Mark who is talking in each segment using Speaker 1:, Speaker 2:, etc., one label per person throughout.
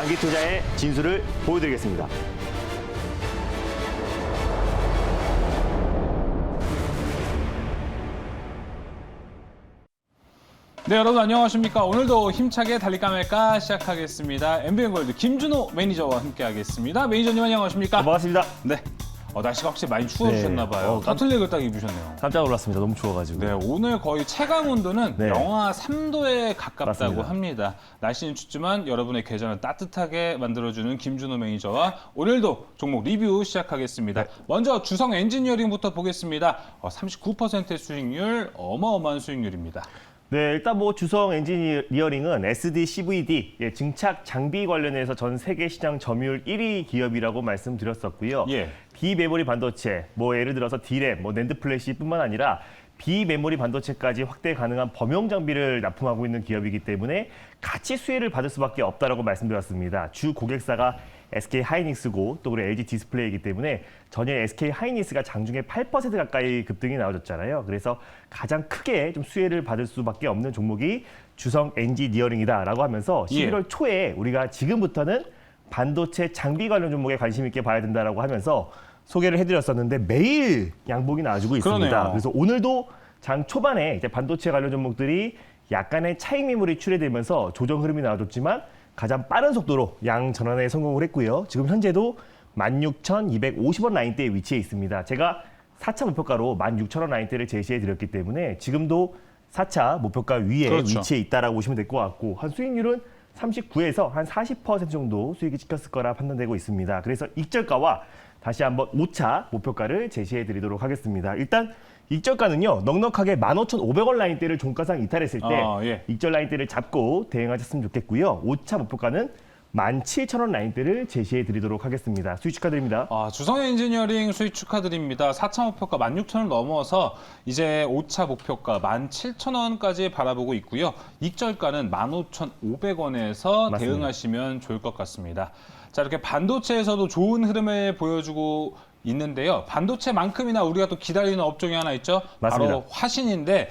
Speaker 1: 장기 투자의 진수를 보여드리겠습니다.
Speaker 2: 네, 여러분 안녕하십니까. 오늘도 힘차게 달릴까 말까 시작하겠습니다. MBN골드 김준호 매니저와 함께하겠습니다. 매니저님 안녕하십니까.
Speaker 1: 반갑습니다.
Speaker 2: 네, 날씨가 확실히 많이 추워지셨나 봐요. 따뜻한 걸 딱 입으셨네요.
Speaker 1: 깜짝 놀랐습니다. 너무 추워가지고.
Speaker 2: 네, 오늘 거의 체감 온도는
Speaker 1: 네.
Speaker 2: 영하 3도에 가깝다고
Speaker 1: 맞습니다.
Speaker 2: 합니다. 날씨는 춥지만 여러분의 계절을 따뜻하게 만들어주는 김준호 매니저와 오늘도 종목 리뷰 시작하겠습니다.
Speaker 1: 네.
Speaker 2: 먼저 주성 엔지니어링부터 보겠습니다. 39%의 수익률, 어마어마한 수익률입니다.
Speaker 1: 네, 일단 주성 엔지니어링은 SD, CVD, 증착 장비 관련해서 전 세계 시장 점유율 1위 기업이라고 말씀드렸었고요.
Speaker 2: 예.
Speaker 1: 비메모리 반도체, 예를 들어서 D램, 낸드 플래시뿐만 아니라 비메모리 반도체까지 확대 가능한 범용 장비를 납품하고 있는 기업이기 때문에 같이 수혜를 받을 수밖에 없다라고 말씀드렸습니다. 주 고객사가 SK 하이닉스고 또 그리고 LG 디스플레이이기 때문에 전일 SK 하이닉스가 장중에 8% 가까이 급등이 나와줬잖아요. 그래서 가장 크게 좀 수혜를 받을 수밖에 없는 종목이 주성 엔지니어링이다라고 하면서 11월 초에 우리가 지금부터는 반도체 장비 관련 종목에 관심 있게 봐야 된다라고 하면서 소개를 해드렸었는데 매일 양봉이 나와주고 있습니다.
Speaker 2: 그러네요.
Speaker 1: 그래서 오늘도 장 초반에 이제 반도체 관련 종목들이 약간의 차익 매물이 출회되면서 조정 흐름이 나와줬지만 가장 빠른 속도로 양 전환에 성공을 했고요. 지금 현재도 16,250원 라인대에 위치해 있습니다. 제가 4차 목표가로 16,000원 라인대를 제시해 드렸기 때문에 지금도 4차 목표가 위에
Speaker 2: 그렇죠.
Speaker 1: 위치해 있다라고 보시면 될 것 같고 한 수익률은 39에서 한 40% 정도 수익이 찍혔을 거라 판단되고 있습니다. 그래서 익절가와 다시 한번 5차 목표가를 제시해 드리도록 하겠습니다. 일단 익절가는요. 넉넉하게 15,500원 라인대를 종가상 이탈했을 때 익절 라인대를 잡고 대응하셨으면 좋겠고요. 5차 목표가는 17,000원 라인대를 제시해 드리도록 하겠습니다. 수익 축하드립니다.
Speaker 2: 주성 엔지니어링 수익 축하드립니다. 4차 목표가 16,000원 넘어서 이제 5차 목표가 17,000원까지 바라보고 있고요. 익절가는 15,500원에서
Speaker 1: 맞습니다.
Speaker 2: 대응하시면 좋을 것 같습니다. 자, 이렇게 반도체에서도 좋은 흐름을 보여주고 있는데요. 반도체만큼이나 우리가 또 기다리는 업종이 하나 있죠.
Speaker 1: 맞습니다.
Speaker 2: 바로 화신인데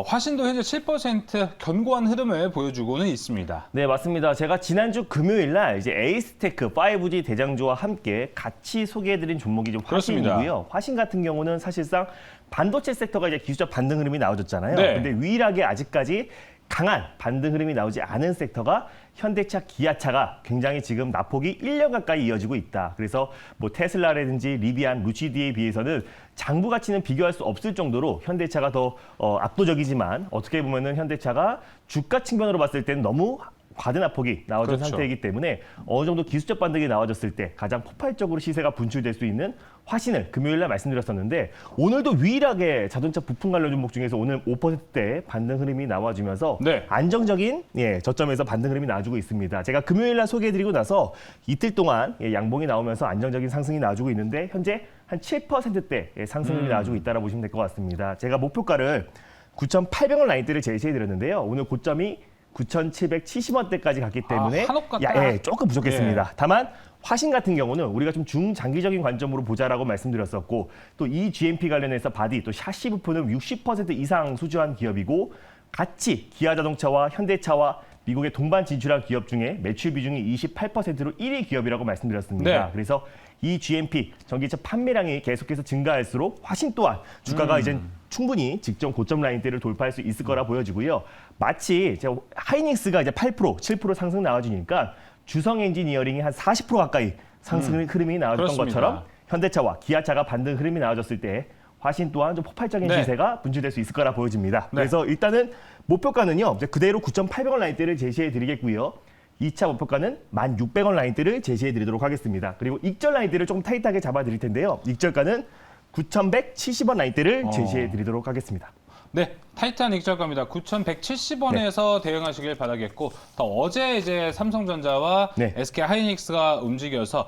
Speaker 2: 화신도 현재 7% 견고한 흐름을 보여주고는 있습니다.
Speaker 1: 네, 맞습니다. 제가 지난주 금요일 날 이제 에이스테크 5G 대장주와 함께 같이 소개해드린 종목이 좀
Speaker 2: 그렇습니다.
Speaker 1: 화신이고요. 화신 같은 경우는 사실상 반도체 섹터가 이제 기술적 반등 흐름이 나와줬잖아요.
Speaker 2: 네.
Speaker 1: 근데 유일하게 아직까지 강한 반등 흐름이 나오지 않은 섹터가 현대차, 기아차가 굉장히 지금 낙폭이 1년 가까이 이어지고 있다. 그래서 테슬라라든지 리비안, 루시드에 비해서는 장부 가치는 비교할 수 없을 정도로 현대차가 더 압도적이지만 어떻게 보면은 현대차가 주가 측면으로 봤을 때는 너무 과대 낙폭이 나와준
Speaker 2: 그렇죠.
Speaker 1: 상태이기 때문에 어느 정도 기술적 반등이 나와졌을 때 가장 폭발적으로 시세가 분출될 수 있는 화신을 금요일 날 말씀드렸었는데 오늘도 유일하게 자동차 부품 관련 종목 중에서 오늘 5%대 반등 흐름이 나와주면서
Speaker 2: 네.
Speaker 1: 안정적인 저점에서 반등 흐름이 나와주고 있습니다. 제가 금요일 날 소개해드리고 나서 이틀 동안 양봉이 나오면서 안정적인 상승이 나와주고 있는데 현재 한 7%대 상승 흐름이 나와주고 있다고 보시면 될 것 같습니다. 제가 목표가를 9,800원 라인대를 제시해드렸는데요. 오늘 고점이 9,770원대까지 갔기 때문에
Speaker 2: 한옥 같다.
Speaker 1: 조금 부족했습니다. 다만 화신 같은 경우는 우리가 좀 중장기적인 관점으로 보자라고 말씀드렸었고 또 이 GMP 관련해서 바디 또 샤시 부품은 60% 이상 수주한 기업이고 같이 기아자동차와 현대차와 미국의 동반 진출한 기업 중에 매출 비중이 28%로 1위 기업이라고 말씀드렸습니다.
Speaker 2: 네.
Speaker 1: 그래서 이 GMP 전기차 판매량이 계속해서 증가할수록 화신 또한 주가가 이제 충분히 직전 고점 라인대를 돌파할 수 있을 거라 보여지고요. 마치 하이닉스가 이제 8%, 7% 상승 나와주니까 주성 엔지니어링이 한 40% 가까이 상승 흐름이 나와줬던
Speaker 2: 그렇습니다.
Speaker 1: 것처럼 현대차와 기아차가 반등 흐름이 나와줬을 때 화신 또한 좀 폭발적인
Speaker 2: 네.
Speaker 1: 시세가 분출될 수 있을 거라 보여집니다.
Speaker 2: 네.
Speaker 1: 그래서 일단은 목표가는요. 이제 그대로 9,800원 라인대를 제시해 드리겠고요. 2차 목표가는 1,600원 라인대를 제시해 드리도록 하겠습니다. 그리고 익절 라인대를 조금 타이트하게 잡아 드릴 텐데요. 익절가는 9,170원 라인대를 제시해 드리도록 하겠습니다.
Speaker 2: 네, 타이탄 익절가입니다. 9,170원에서 대응하시길 바라겠고, 어제 이제 삼성전자와
Speaker 1: 네.
Speaker 2: SK 하이닉스가 움직여서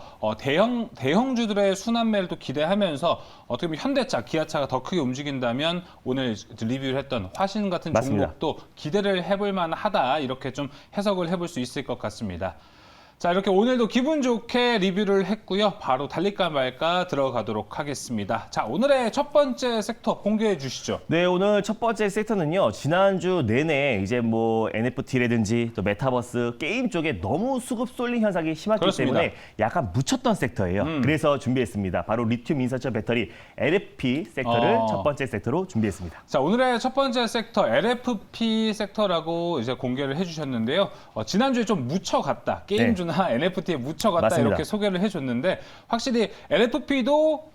Speaker 2: 대형주들의 순환매를 또 기대하면서 어떻게 보면 현대차, 기아차가 더 크게 움직인다면 오늘 리뷰를 했던 화신 같은
Speaker 1: 맞습니다.
Speaker 2: 종목도 기대를 해볼 만하다 이렇게 좀 해석을 해볼 수 있을 것 같습니다. 자, 이렇게 오늘도 기분 좋게 리뷰를 했고요. 바로 달릴까 말까 들어가도록 하겠습니다. 자, 오늘의 첫 번째 섹터 공개해 주시죠.
Speaker 1: 네, 오늘 첫 번째 섹터는요. 지난주 내내 이제 뭐 NFT라든지 또 메타버스 게임 쪽에 너무 수급 쏠림 현상이 심했기
Speaker 2: 그렇습니다.
Speaker 1: 때문에 약간 묻혔던 섹터예요. 그래서 준비했습니다. 바로 리튬 인산철 배터리 LFP 섹터를 첫 번째 섹터로 준비했습니다.
Speaker 2: 자, 오늘의 첫 번째 섹터 LFP 섹터라고 이제 공개를 해주셨는데요. 지난주에 좀 묻혀갔다. 게임주나 NFT에 묻혀갔다
Speaker 1: 맞습니다.
Speaker 2: 이렇게 소개를 해줬는데 확실히 LFP도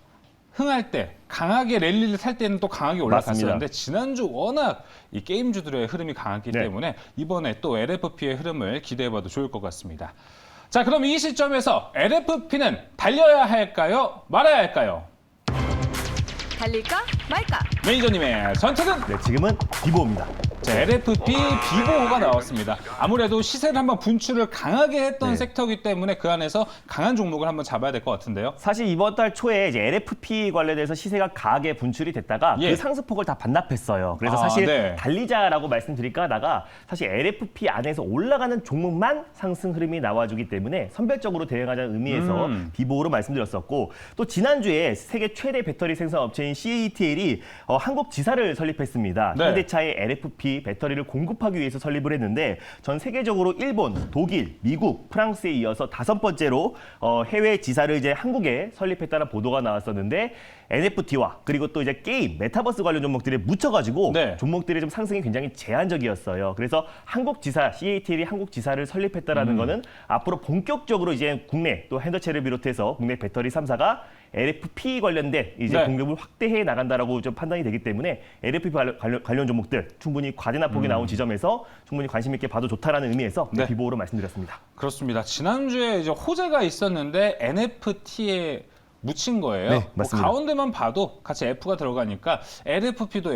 Speaker 2: 흥할 때 강하게 랠리를 탈 때는 또 강하게 올라갔었는데
Speaker 1: 맞습니다.
Speaker 2: 지난주 워낙 이 게임주들의 흐름이 강했기
Speaker 1: 네.
Speaker 2: 때문에 이번에 또 LFP의 흐름을 기대해봐도 좋을 것 같습니다. 자, 그럼 이 시점에서 LFP는 달려야 할까요? 말아야 할까요?
Speaker 3: 달릴까 말까?
Speaker 2: 매니저님의 선택은?
Speaker 1: 네, 지금은 비보입니다.
Speaker 2: 자, LFP 비보호가 나왔습니다. 아무래도 시세를 한번 분출을 강하게 했던
Speaker 1: 네.
Speaker 2: 섹터이기 때문에 그 안에서 강한 종목을 한번 잡아야 될 것 같은데요.
Speaker 1: 사실 이번 달 초에 이제 LFP 관련해서 시세가 강하게 분출이 됐다가
Speaker 2: 예.
Speaker 1: 그 상승폭을 다 반납했어요. 그래서
Speaker 2: 아,
Speaker 1: 사실
Speaker 2: 네.
Speaker 1: 달리자라고 말씀드릴까 하다가 사실 LFP 안에서 올라가는 종목만 상승 흐름이 나와주기 때문에 선별적으로 대응하자는 의미에서 비보호로 말씀드렸었고 또 지난주에 세계 최대 배터리 생산 업체인 CATL이 한국 지사를 설립했습니다.
Speaker 2: 네.
Speaker 1: 현대차의 LFP 배터리를 공급하기 위해서 설립을 했는데 전 세계적으로 일본, 독일, 미국, 프랑스에 이어서 5번째로 해외 지사를 이제 한국에 설립했다는 보도가 나왔었는데 NFT와 그리고 또 이제 게임, 메타버스 관련 종목들이 묻혀가지고
Speaker 2: 네.
Speaker 1: 종목들의 좀 상승이 굉장히 제한적이었어요. 그래서 한국 지사, CATL이 한국 지사를 설립했다라는 거는 앞으로 본격적으로 이제 국내 또 현대차를 비롯해서 국내 배터리 3사가 LFP 관련된 이제
Speaker 2: 네.
Speaker 1: 공급을 확대해 나간다라고 좀 판단이 되기 때문에 LFP 관련 종목들 충분히 과대납폭이 나온 지점에서 충분히 관심 있게 봐도 좋다라는 의미에서
Speaker 2: 네.
Speaker 1: 비보호로 말씀드렸습니다.
Speaker 2: 그렇습니다. 지난주에 이제 호재가 있었는데 NFT에 묻힌 거예요.
Speaker 1: 네,
Speaker 2: 뭐
Speaker 1: 맞습니다.
Speaker 2: 가운데만 봐도 같이 F가 들어가니까 LFP도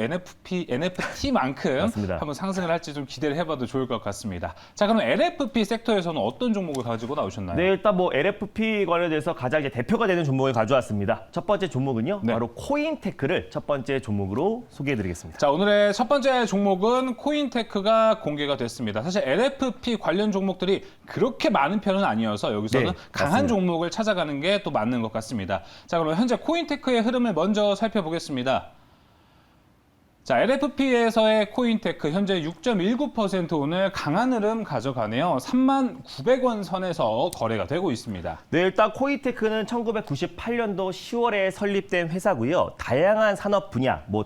Speaker 2: NFT만큼
Speaker 1: 맞습니다.
Speaker 2: 한번 상승을 할지 좀 기대를 해봐도 좋을 것 같습니다. 자, 그럼 LFP 섹터에서는 어떤 종목을 가지고 나오셨나요?
Speaker 1: 네, 일단 뭐 LFP 관련돼서 가장 이제 대표가 되는 종목을 가져왔습니다. 첫 번째 종목은요,
Speaker 2: 네.
Speaker 1: 바로 코인테크를 첫 번째 종목으로 소개해드리겠습니다.
Speaker 2: 자, 오늘의 첫 번째 종목은 코인테크가 공개가 됐습니다. 사실 LFP 관련 종목들이 그렇게 많은 편은 아니어서 여기서는
Speaker 1: 네,
Speaker 2: 강한
Speaker 1: 맞습니다.
Speaker 2: 종목을 찾아가는 게 또 맞는 것 같습니다. 자, 그럼 현재 코인테크의 흐름을 먼저 살펴보겠습니다. 자, LFP에서의 코인테크 현재 6.19% 오늘 강한 흐름 가져가네요. 39,900원 선에서 거래가 되고 있습니다.
Speaker 1: 네, 일단 코인테크는 1998년도 10월에 설립된 회사고요. 다양한 산업 분야, 뭐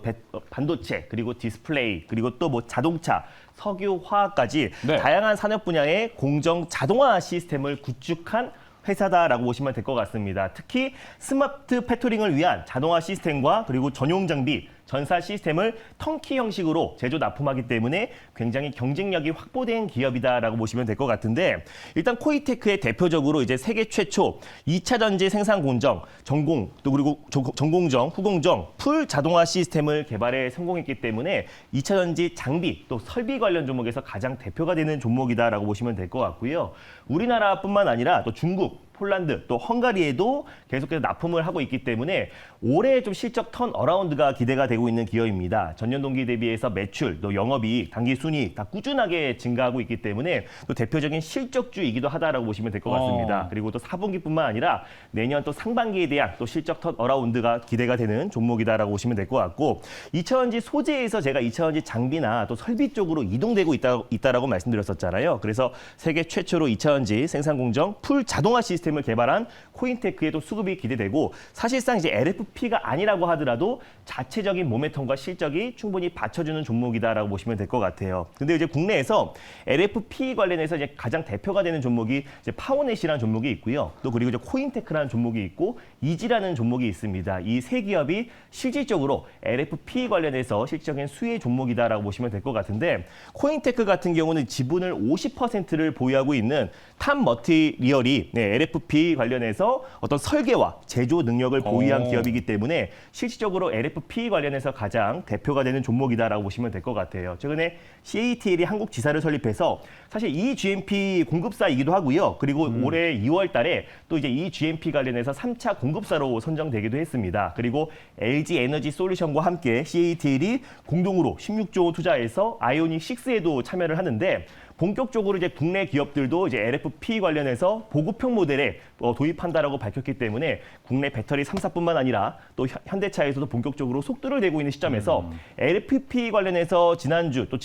Speaker 1: 반도체, 그리고 디스플레이, 그리고 또 뭐 자동차, 석유, 화학까지
Speaker 2: 네.
Speaker 1: 다양한 산업 분야의 공정 자동화 시스템을 구축한 회사다라고 보시면 될 것 같습니다. 특히 스마트 패토링을 위한 자동화 시스템과 그리고 전용 장비, 전사 시스템을 턴키 형식으로 제조 납품하기 때문에 굉장히 경쟁력이 확보된 기업이다라고 보시면 될 것 같은데 일단 코이테크의 대표적으로 이제 세계 최초 2차 전지 생산 공정, 전공 또 그리고 전공정, 후공정, 풀 자동화 시스템을 개발에 성공했기 때문에 2차 전지 장비 또 설비 관련 종목에서 가장 대표가 되는 종목이다라고 보시면 될 것 같고요. 우리나라뿐만 아니라 또 중국, 폴란드 또 헝가리에도 계속해서 납품을 하고 있기 때문에 올해 좀 실적 턴 어라운드가 기대가 되고 있는 기업입니다. 전년 동기 대비해서 매출, 또 영업이익, 당기 순이익 다 꾸준하게 증가하고 있기 때문에 또 대표적인 실적주이기도 하다라고 보시면 될 것 같습니다. 그리고 또 4분기뿐만 아니라 내년 또 상반기에 대한 또 실적 턴 어라운드가 기대가 되는 종목이다라고 보시면 될 것 같고 2차전지 소재에서 제가 2차전지 장비나 또 설비 쪽으로 이동되고 있다라고 말씀드렸었잖아요. 그래서 세계 최초로 2차전지 생산 공정 풀 자동화 시스템을 개발한 코인테크에도 수급이 기대되고 사실상 이제 LFP가 아니라고 하더라도 자체적인 모멘텀과 실적이 충분히 받쳐주는 종목이다라고 보시면 될 것 같아요. 근데 이제 국내에서 LFP 관련해서 이제 가장 대표가 되는 종목이 이제 파워넷이라는 종목이 있고요. 또 그리고 이제 코인테크라는 종목이 있고 이지라는 종목이 있습니다. 이 세 기업이 실질적으로 LFP 관련해서 실질적인 수혜 종목이다라고 보시면 될 것 같은데 코인테크 같은 경우는 지분을 50%를 보유하고 있는 탑 머티리얼이 LFP 관련해서 어떤 설계와 제조 능력을 보유한 기업이기 때문에 실질적으로 LFP 관련해서 가장 대표가 되는 종목이다라고 보시면 될 것 같아요. 최근에 CATL이 한국 지사를 설립해서 사실 eGMP 공급사이기도 하고요. 그리고 올해 2월 달에 또 이제 eGMP 관련해서 3차 공급사로 선정되기도 했습니다. 그리고 LG 에너지 솔루션과 함께 CATL이 공동으로 16조 원 투자해서 아이오닉 6에도 참여를 하는데 본격적으로 이제 국내 기업들도 이제 LFP 관련해서 보급형 모델에 도입한다라고 밝혔기 때문에 국내 배터리 3사뿐만 아니라 또 현대차에서도 본격적으로 속도를 내고 있는 시점에서 LFP 관련해서 지난주 또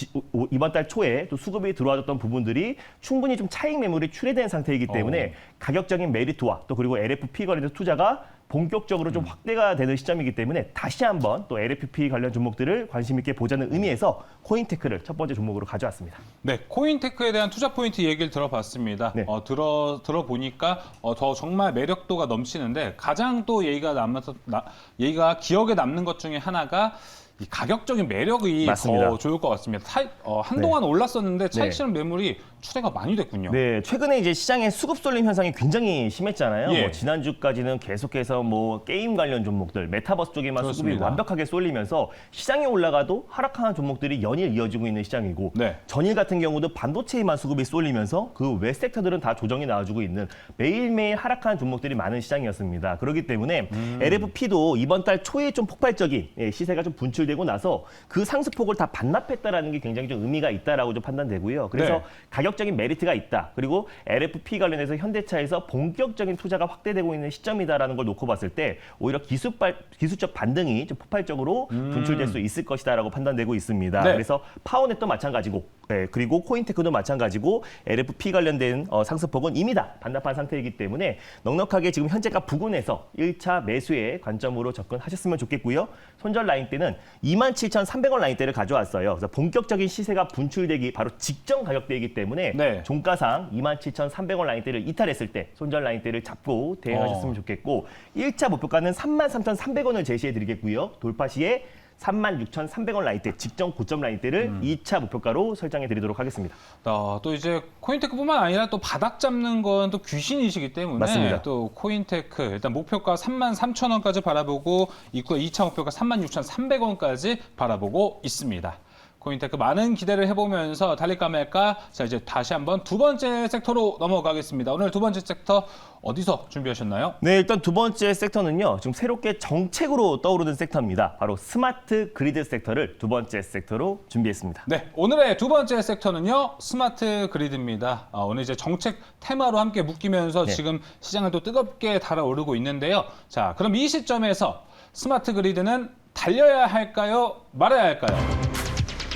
Speaker 1: 이번 달 초에 또 수급이 들어와줬던 부분들이 충분히 좀 차익 매물이 출회된 상태이기 때문에 가격적인 메리트와 또 그리고 LFP 관련해서 투자가 본격적으로 좀 확대가 되는 시점이기 때문에 다시 한번 또 LFP 관련 종목들을 관심 있게 보자는 의미에서 코인테크를 첫 번째 종목으로 가져왔습니다.
Speaker 2: 네, 코인테크에 대한 투자 포인트 얘기를 들어봤습니다.
Speaker 1: 네.
Speaker 2: 들어보니까 더 정말 매력도가 넘치는데 가장 또 얘기가 기억에 남는 것 중에 하나가 이 가격적인 매력이
Speaker 1: 맞습니다.
Speaker 2: 더 좋을 것 같습니다. 한동안 올랐었는데 차익
Speaker 1: 네.
Speaker 2: 실현 매물이 출회가 많이 됐군요.
Speaker 1: 네, 최근에 이제 시장의 수급 쏠림 현상이 굉장히 심했잖아요.
Speaker 2: 예.
Speaker 1: 뭐 지난주까지는 계속해서 뭐 게임 관련 종목들, 메타버스 쪽에만 수급이
Speaker 2: 그렇습니다.
Speaker 1: 완벽하게 쏠리면서 시장이 올라가도 하락하는 종목들이 연일 이어지고 있는 시장이고
Speaker 2: 네.
Speaker 1: 전일 같은 경우도 반도체에만 수급이 쏠리면서 그 외 섹터들은 다 조정이 나와주고 있는 매일매일 하락하는 종목들이 많은 시장이었습니다. 그렇기 때문에 LFP도 이번 달 초에 좀 폭발적인 시세가 좀 분출되고 나서 그 상승폭을 다 반납했다라는 게 굉장히 좀 의미가 있다라고 좀 판단되고요. 그래서
Speaker 2: 네.
Speaker 1: 가격적인 메리트가 있다. 그리고 LFP 관련해서 현대차에서 본격적인 투자가 확대되고 있는 시점이다라는 걸 놓고 봤을 때 오히려 기술적 반등이 좀 폭발적으로 분출될 수 있을 것이다라고 판단되고 있습니다.
Speaker 2: 네.
Speaker 1: 그래서 파워넷도 마찬가지고 그리고 코인테크도 마찬가지고 LFP 관련된 상승폭은 이미 다 반납한 상태이기 때문에 넉넉하게 지금 현재가 부근에서 1차 매수의 관점으로 접근하셨으면 좋겠고요. 손절 라인 때는 27,300원 라인대를 가져왔어요. 그래서 본격적인 시세가 분출되기 바로 직전 가격대이기 때문에
Speaker 2: 네.
Speaker 1: 종가상 27,300원 라인대를 이탈했을 때 손절 라인대를 잡고 대응하셨으면 좋겠고 1차 목표가는 33,300원을 제시해 드리겠고요. 돌파 시에 36,300원 라인대, 직전 고점 라인대를 2차 목표가로 설정해 드리도록 하겠습니다.
Speaker 2: 또 이제 코인테크뿐만 아니라 또 바닥 잡는 건 또 귀신이시기 때문에
Speaker 1: 맞습니다.
Speaker 2: 또 코인테크 일단 목표가 33,000원까지 바라보고 있고요. 2차 목표가 36,300원까지 바라보고 있습니다. 코인테크 많은 기대를 해보면서 달릴까 말까. 자, 이제 다시 한번 두 번째 섹터로 넘어가겠습니다. 오늘 두 번째 섹터 어디서 준비하셨나요?
Speaker 1: 네, 일단 두 번째 섹터는요. 지금 새롭게 정책으로 떠오르는 섹터입니다. 바로 스마트 그리드 섹터를 두 번째 섹터로 준비했습니다.
Speaker 2: 네, 오늘의 두 번째 섹터는요, 스마트 그리드입니다. 오늘 이제 정책 테마로 함께 묶이면서
Speaker 1: 네.
Speaker 2: 지금 시장을 또 뜨겁게 달아오르고 있는데요. 자, 그럼 이 시점에서 스마트 그리드는 달려야 할까요? 말아야 할까요?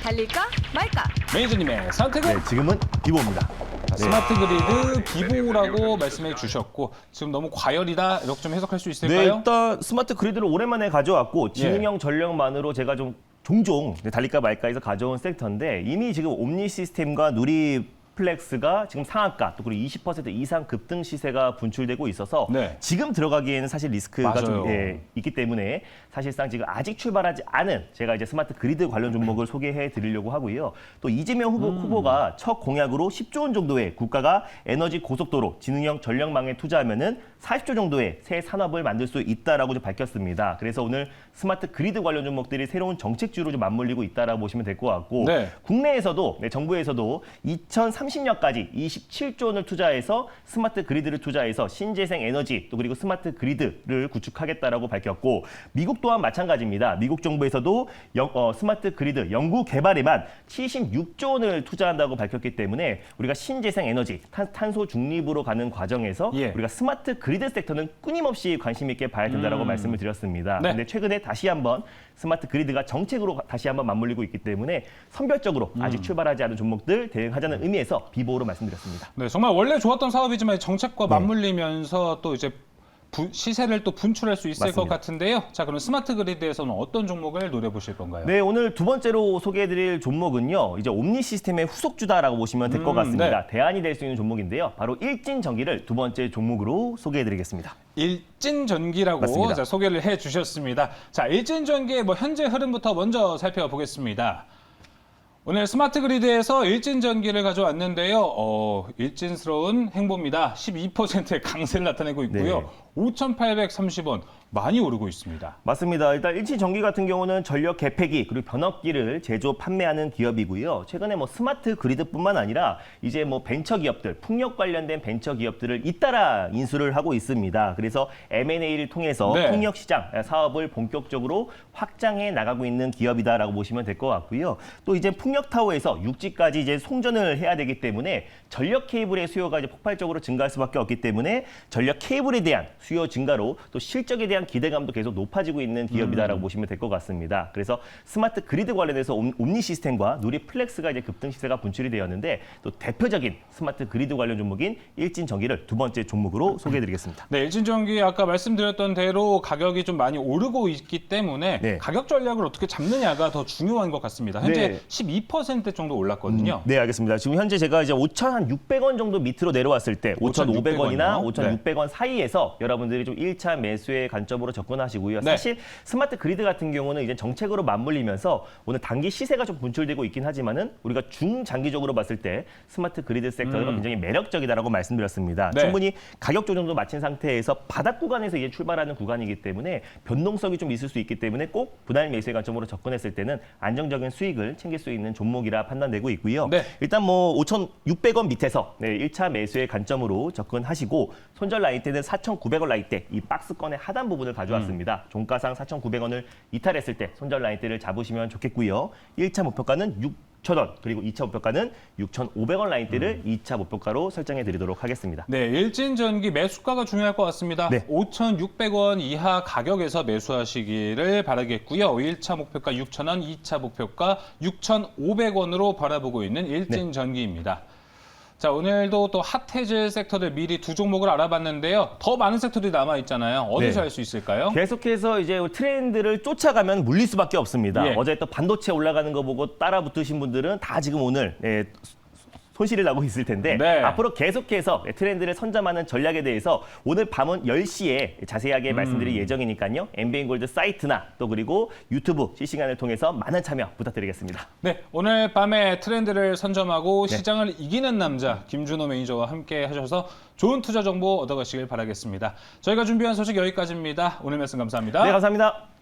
Speaker 3: 달릴까 말까?
Speaker 2: 매니저님의 선택은?
Speaker 1: 네, 지금은 비보입니다. 네.
Speaker 2: 스마트 그리드 비보라고 말씀해 주셨고 지금 너무 과열이다 이렇게 좀 해석할 수
Speaker 1: 네,
Speaker 2: 있을까요?
Speaker 1: 일단 스마트 그리드를 오랜만에 가져왔고 지능형 전력만으로 제가 좀 종종 달릴까 말까해서 가져온 섹터인데 이미 지금 옴니 시스템과 누리 플렉스가 지금 상한가 또 그리고 20% 이상 급등 시세가 분출되고 있어서
Speaker 2: 네.
Speaker 1: 지금 들어가기에는 사실 리스크가
Speaker 2: 맞아요.
Speaker 1: 좀 있기 때문에 사실상 지금 아직 출발하지 않은 제가 이제 스마트 그리드 관련 종목을 소개해 드리려고 하고요. 또 이재명 후보가 첫 공약으로 10조 원 정도의 국가가 에너지 고속도로 지능형 전력망에 투자하면은 40조 정도의 새 산업을 만들 수 있다라고 좀 밝혔습니다. 그래서 오늘 스마트 그리드 관련 종목들이 새로운 정책주로 좀 맞물리고 있다라고 보시면 될 것 같고
Speaker 2: 네.
Speaker 1: 국내에서도 정부에서도 2030년까지 27조 원을 투자해서 스마트 그리드를 투자해서 신재생 에너지 또 그리고 스마트 그리드를 구축하겠다라고 밝혔고 미국 또한 마찬가지입니다. 미국 정부에서도 스마트 그리드 연구 개발에만 76조 원을 투자한다고 밝혔기 때문에 우리가 신재생 에너지 탄소 중립으로 가는 과정에서
Speaker 2: 예.
Speaker 1: 우리가 스마트 그리드 섹터는 끊임없이 관심 있게 봐야 된다고 말씀을 드렸습니다.
Speaker 2: 네.
Speaker 1: 근데 최근에 다시 한번 스마트 그리드가 정책으로 다시 한번 맞물리고 있기 때문에 선별적으로 아직 출발하지 않은 종목들 대응하자는 의미에서 비보로 말씀드렸습니다.
Speaker 2: 네, 정말 원래 좋았던 사업이지만 정책과 맞물리면서 또 이제 시세를 또 분출할 수 있을
Speaker 1: 맞습니다.
Speaker 2: 것 같은데요. 자, 그럼 스마트 그리드에서는 어떤 종목을 노려보실 건가요?
Speaker 1: 네, 오늘 두 번째로 소개해드릴 종목은요. 이제 옴니 시스템의 후속주다라고 보시면 될 것 같습니다.
Speaker 2: 네.
Speaker 1: 대안이 될 수 있는 종목인데요. 바로 일진전기를 두 번째 종목으로 소개해드리겠습니다.
Speaker 2: 일진전기라고
Speaker 1: 맞습니다.
Speaker 2: 자, 소개를 해주셨습니다. 자, 일진전기의 현재 흐름부터 먼저 살펴보겠습니다. 오늘 스마트 그리드에서 일진전기를 가져왔는데요. 일진스러운 행보입니다. 12%의 강세를 나타내고 있고요.
Speaker 1: 네.
Speaker 2: 5,830원 많이 오르고 있습니다.
Speaker 1: 맞습니다. 일단 일치전기 같은 경우는 전력 개폐기 그리고 변압기를 제조 판매하는 기업이고요. 최근에 뭐 스마트 그리드뿐만 아니라 이제 뭐 벤처 기업들, 풍력 관련된 벤처 기업들을 잇따라 인수를 하고 있습니다. 그래서 M&A를 통해서
Speaker 2: 네.
Speaker 1: 풍력 시장 사업을 본격적으로 확장해 나가고 있는 기업이다라고 보시면 될 것 같고요. 또 이제 풍력 타워에서 육지까지 이제 송전을 해야 되기 때문에 전력 케이블의 수요가 이제 폭발적으로 증가할 수밖에 없기 때문에 전력 케이블에 대한 수요 증가로 또 실적에 대한 기대감도 계속 높아지고 있는 기업이다라고 보시면 될 것 같습니다. 그래서 스마트 그리드 관련해서 옴니 시스템과 누리 플렉스가 이제 급등 시세가 분출이 되었는데 또 대표적인 스마트 그리드 관련 종목인 일진전기를 두 번째 종목으로 소개해드리겠습니다.
Speaker 2: 네, 일진전기 아까 말씀드렸던 대로 가격이 좀 많이 오르고 있기 때문에
Speaker 1: 네.
Speaker 2: 가격 전략을 어떻게 잡느냐가 더 중요한 것 같습니다. 현재
Speaker 1: 네.
Speaker 2: 12% 정도 올랐거든요.
Speaker 1: 네, 알겠습니다. 지금 현재 제가 이제 5,600원 정도 밑으로 내려왔을 때 5,500원이나 5,600원 사이에서 여러분들이 좀 1차 매수의 관점으로 접근하시고요.
Speaker 2: 네.
Speaker 1: 사실 스마트 그리드 같은 경우는 이제 정책으로 맞물리면서 오늘 단기 시세가 좀 분출되고 있긴 하지만은 우리가 중장기적으로 봤을 때 스마트 그리드 섹터가 굉장히 매력적이다라고 말씀드렸습니다.
Speaker 2: 네.
Speaker 1: 충분히 가격 조정도 마친 상태에서 바닥 구간에서 이제 출발하는 구간이기 때문에 변동성이 좀 있을 수 있기 때문에 꼭 분할 매수의 관점으로 접근했을 때는 안정적인 수익을 챙길 수 있는 종목이라 판단되고 있고요.
Speaker 2: 네.
Speaker 1: 일단 뭐 5,600원 밑에서 1차 매수의 관점으로 접근하시고 손절 라인대는 4,900원 라인대 이 박스권의 하단 부분을 가져왔습니다. 종가상 4,900원을 이탈했을 때 손절 라인대를 잡으시면 좋겠고요. 1차 목표가는 6,000원 그리고 2차 목표가는 6,500원 라인대를 2차 목표가로 설정해 드리도록 하겠습니다.
Speaker 2: 네, 일진전기 매수가가 중요할 것 같습니다.
Speaker 1: 네.
Speaker 2: 5,600원 이하 가격에서 매수하시기를 바라겠고요. 1차 목표가 6,000원, 2차 목표가 6,500원으로 바라보고 있는 일진전기입니다. 자, 오늘도 또 핫해질 섹터들 미리 두 종목을 알아봤는데요. 더 많은 섹터들이 남아 있잖아요. 어디서
Speaker 1: 네.
Speaker 2: 할 수 있을까요?
Speaker 1: 계속해서 이제 트렌드를 쫓아가면 물릴 수밖에 없습니다.
Speaker 2: 예.
Speaker 1: 어제 또 반도체 올라가는 거 보고 따라 붙으신 분들은 다 지금 오늘 손실을 나고 있을 텐데
Speaker 2: 네.
Speaker 1: 앞으로 계속해서 트렌드를 선점하는 전략에 대해서 오늘 밤은 10시에 자세하게 말씀드릴 예정이니까요. 엠비엔골드 사이트나 또 그리고 유튜브 실시간을 통해서 많은 참여 부탁드리겠습니다.
Speaker 2: 네, 오늘 밤에 트렌드를 선점하고 시장을 이기는 남자 김준호 매니저와 함께 하셔서 좋은 투자 정보 얻어가시길 바라겠습니다. 저희가 준비한 소식 여기까지입니다. 오늘 말씀 감사합니다.
Speaker 1: 네, 감사합니다.